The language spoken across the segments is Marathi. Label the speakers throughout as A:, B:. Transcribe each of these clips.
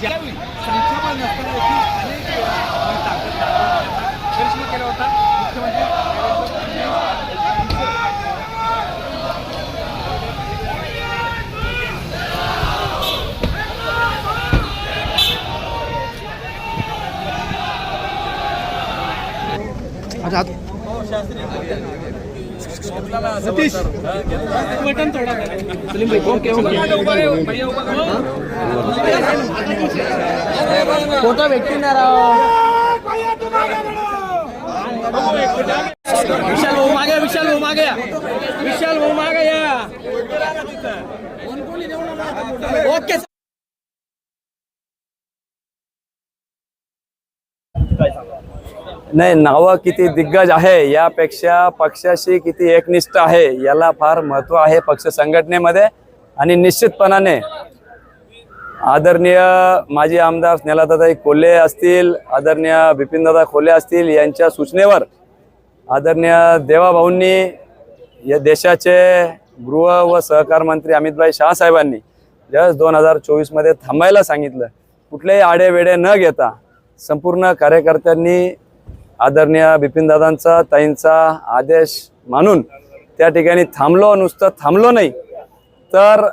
A: ज्यावेळी संख्याबळ नसताना देखील अनेक वेळा ताकद दाखवण्याचा प्रयत्न केला होता मुख्यमंत्री सतीश बटन थोड़ा सलीम भाई फोटो व्यक्ति ना रहा विशाल वो आ गया विशाल वो आ गया विशाल वो आ गया ओके
B: नाही, नावं किती दिग्गज आहे यापेक्षा पक्षाशी किती एकनिष्ठ आहे याला फार महत्त्व आहे पक्ष संघटनेमध्ये। आणि निश्चितपणाने आदरणीय माजी आमदार स्नेहलताताई कोल्हे असतील, आदरणीय बिपिनदादा खोले असतील, यांच्या सूचनेवर आदरणीय देवाभाऊंनी या देशाचे गृह व सहकार मंत्री अमितभाई शाह साहेबांनी जस 2024 मध्ये थांबायला सांगितलं। कुठलेही आडेवेडे न घेता संपूर्ण कार्यकर्त्यांनी आदरणीय बिपिनदादांचा ताईंचा आदेश मानून त्या ठिकाणी थांबलो। नुसतं थांबलो नाही तर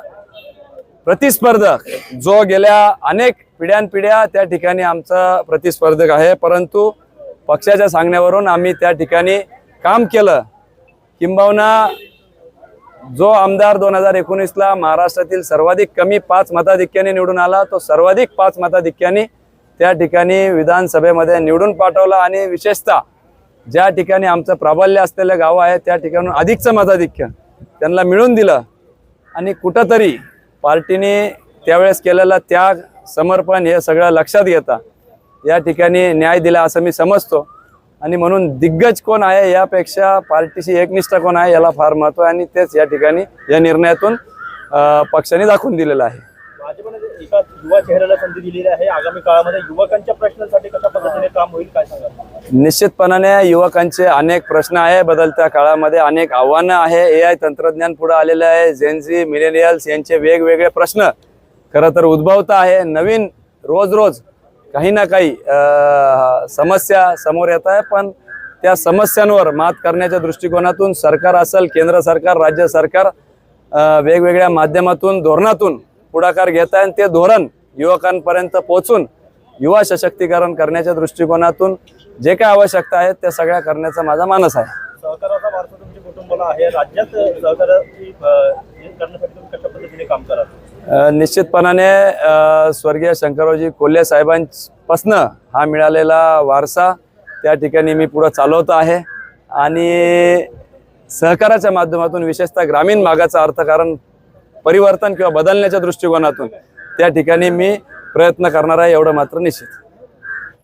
B: प्रतिस्पर्धक जो गेल्या अनेक पिढ्यानपिढ्या त्या ठिकाणी आमचा प्रतिस्पर्धक आहे, परंतु पक्षाच्या सांगण्यावरून आम्ही त्या ठिकाणी काम केलं। किंबहुना जो आमदार 2019ला महाराष्ट्रातील सर्वाधिक कमी 5 मताधिक्याने निवडून आला तो सर्वाधिक 5 मताधिक्याने त्या ठिकाणी विधानसभेमध्ये निवडून पाठवला। आणि विशेषतः ज्या ठिकाणी आमचं प्राबल्य असलेले गाव आहे त्या ठिकाणी अधिकचं मताधिक्य त्यांना मिळून दिलं। आणि कुठंतरी पार्टीने त्यावेळेस केलेला त्याग समर्पण हे सगळं लक्षात घेता या ठिकाणी न्याय दिला असं मी समजतो। आणि म्हणून दिग्गज कोण आहे यापेक्षा पार्टीशी एकनिष्ठ कोण आहे याला फार महत्त्व आहे आणि तेच या ठिकाणी या निर्णयातून पक्षाने दाखवून दिलेलं आहे।
C: भाजपने एका युवा चेहऱ्याला संधी दिलेली आहे। आगामी काळामध्ये युवकांच्या प्रश्नांसाठी कशा पद्धतीने काम होईल काय सांगा?
B: निश्चितपणाने युवकांचे अनेक प्रश्न आहे, बदलत्या काळामध्ये अनेक आव्हानं आहे। एआय तंत्रज्ञान पुढे आलेले आहे, जेनझी मिलेनियल्स यांचे वेगवेगळे प्रश्न खरं तर उद्भवत आहे। नवीन रोज रोज काही ना काही समस्या समोर येत आहे, पण त्या समस्यांवर मात करण्याच्या दृष्टिकोनातून सरकार असेल, केंद्र सरकार, राज्य सरकार वेगवेगळ्या माध्यमातून धोरणातून पुढाकार घेत आहे। ते धोरण युवकांपर्यंत पोहोचून युवा सशक्तीकरण करण्याच्या दृष्टिकोनातून जे काही आवश्यकता आहे त्या सगळ्या करण्याचा माझा मानस आहे।
C: सहकाराचा वारसा तुमच्या कुटुंबाला आहे, राज्यात सहकाराची करण्यासाठी तुम्ही कशा पद्धतीने काम कराल?
B: निश्चितपणाने स्वर्गीय शंकररावजी कोल्हे साहेबांपासून हा मिळालेला वारसा त्या ठिकाणी मी पुढे चालवतो आहे। आणि सहकाराच्या माध्यमातून विशेषतः ग्रामीण भागाचं अर्थकारण परिवर्तन किंवा बदलण्याच्या दृष्टिकोनातून त्या ठिकाणी मी प्रयत्न करणार आहे एवढं मात्र निश्चित।